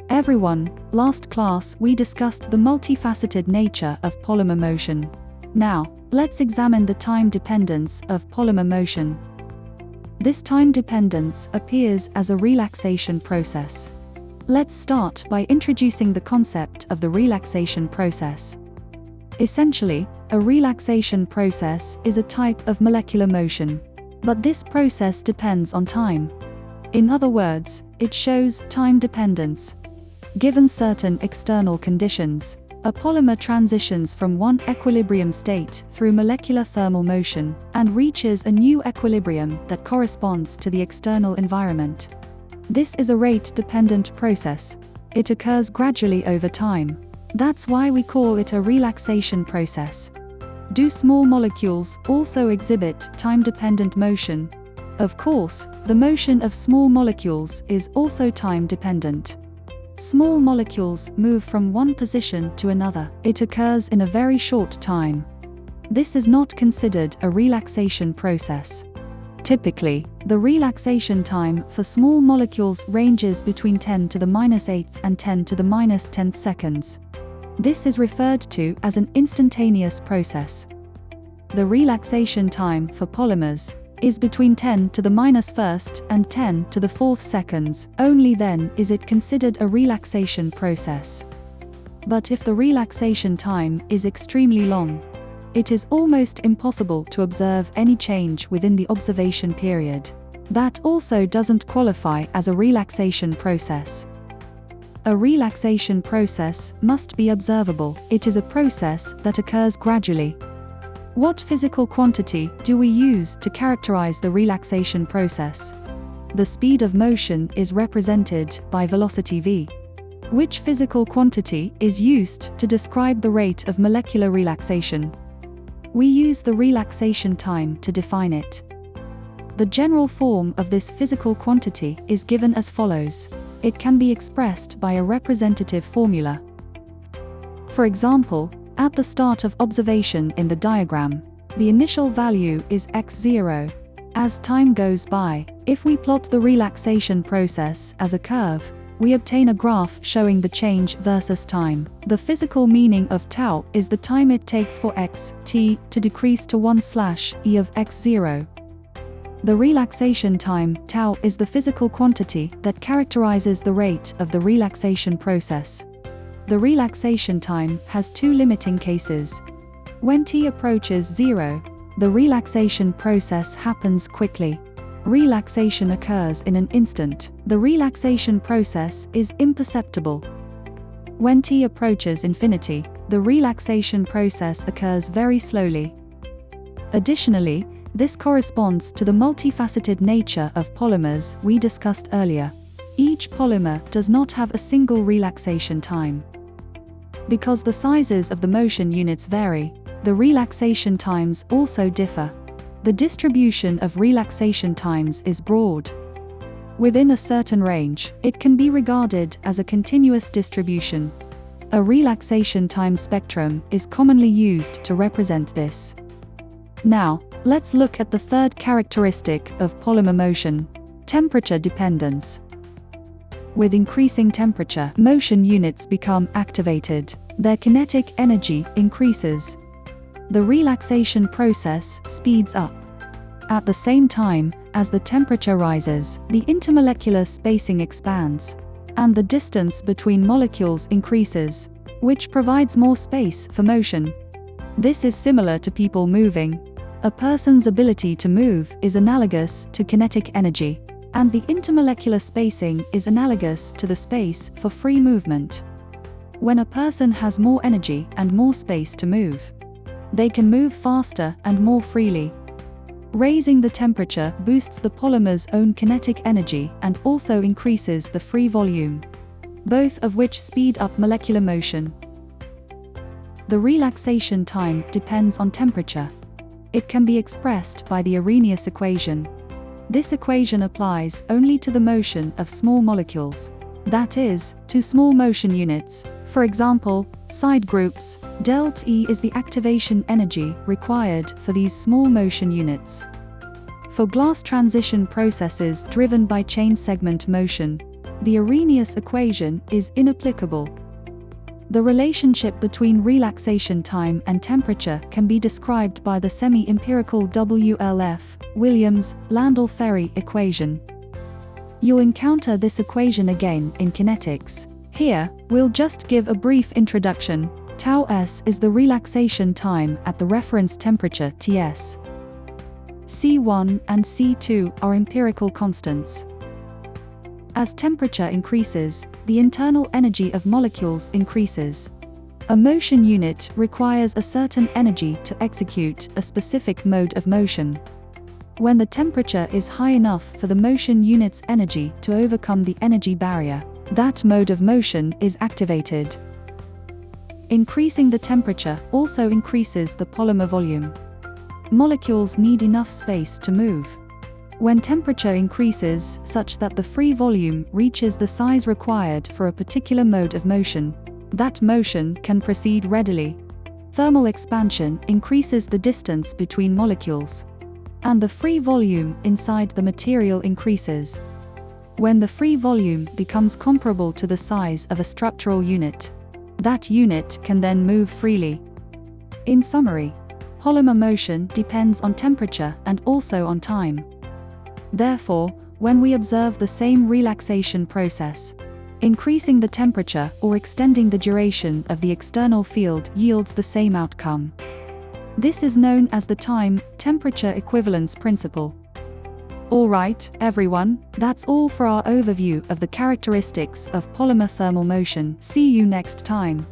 Everyone, last class we discussed the multifaceted nature of polymer motion. Now, let's examine the time dependence of polymer motion. This time dependence appears as a relaxation process. Let's start by introducing the concept of the relaxation process. Essentially, a relaxation process is a type of molecular motion. But this process depends on time. In other words, it shows time dependence. Given certain external conditions, a polymer transitions from one equilibrium state through molecular thermal motion and reaches a new equilibrium that corresponds to the external environment. This is a rate-dependent process. It occurs gradually over time. That's why we call it a relaxation process. Do small molecules also exhibit time-dependent motion? Of course, the motion of small molecules is also time-dependent. Small molecules move from one position to another. It occurs in a very short time. This is not considered a relaxation process. Typically, the relaxation time for small molecules ranges between 10 to the -8th and 10 to the -10th seconds. This is referred to as an instantaneous process. The relaxation time for polymers is between 10 to the -1st and 10 to the 4th seconds. Only then is it considered a relaxation process. But if the relaxation time is extremely long, it is almost impossible to observe any change within the observation period. That also doesn't qualify as a relaxation process. A relaxation process must be observable. It is a process that occurs gradually. What physical quantity do we use to characterize the relaxation process? The speed of motion is represented by velocity v. Which physical quantity is used to describe the rate of molecular relaxation? We use the relaxation time to define it. The general form of this physical quantity is given as follows. It can be expressed by a representative formula. For example, at the start of observation in the diagram, the initial value is x0. As time goes by, if we plot the relaxation process as a curve, we obtain a graph showing the change versus time. The physical meaning of tau is the time it takes for t to decrease to 1/e of x0. The relaxation time, tau, is the physical quantity that characterizes the rate of the relaxation process. The relaxation time has two limiting cases. When t approaches 0, the relaxation process happens quickly. Relaxation occurs in an instant. The relaxation process is imperceptible. When t approaches infinity, the relaxation process occurs very slowly. Additionally, this corresponds to the multifaceted nature of polymers we discussed earlier. Each polymer does not have a single relaxation time. Because the sizes of the motion units vary, the relaxation times also differ. The distribution of relaxation times is broad. Within a certain range, it can be regarded as a continuous distribution. A relaxation time spectrum is commonly used to represent this. Now, let's look at the third characteristic of polymer motion: temperature dependence. With increasing temperature, motion units become activated. Their kinetic energy increases. The relaxation process speeds up. At the same time, as the temperature rises, the intermolecular spacing expands, and the distance between molecules increases, which provides more space for motion. This is similar to people moving. A person's ability to move is analogous to kinetic energy, and the intermolecular spacing is analogous to the space for free movement. When a person has more energy and more space to move, they can move faster and more freely. Raising the temperature boosts the polymer's own kinetic energy and also increases the free volume, both of which speed up molecular motion. The relaxation time depends on temperature. It can be expressed by the Arrhenius equation. This equation applies only to the motion of small molecules, that is, to small motion units. For example, side groups. Delta E is the activation energy required for these small motion units. For glass transition processes driven by chain segment motion, The Arrhenius equation is inapplicable. The relationship between relaxation time and temperature can be described by the semi-empirical WLF, Williams-Landau-Ferry equation. You'll encounter this equation again in kinetics. Here, we'll just give a brief introduction. Tau s is the relaxation time at the reference temperature Ts. C1 and C2 are empirical constants. As temperature increases, the internal energy of molecules increases. A motion unit requires a certain energy to execute a specific mode of motion. When the temperature is high enough for the motion unit's energy to overcome the energy barrier, that mode of motion is activated. Increasing the temperature also increases the polymer volume. Molecules need enough space to move. When temperature increases such that the free volume reaches the size required for a particular mode of motion, that motion can proceed readily. Thermal expansion increases the distance between molecules, and the free volume inside the material increases. When the free volume becomes comparable to the size of a structural unit, that unit can then move freely. In summary, polymer motion depends on temperature and also on time. Therefore, when we observe the same relaxation process, increasing the temperature or extending the duration of the external field yields the same outcome. This is known as the time-temperature equivalence principle. Alright, everyone, that's all for our overview of the characteristics of polymer thermal motion. See you next time.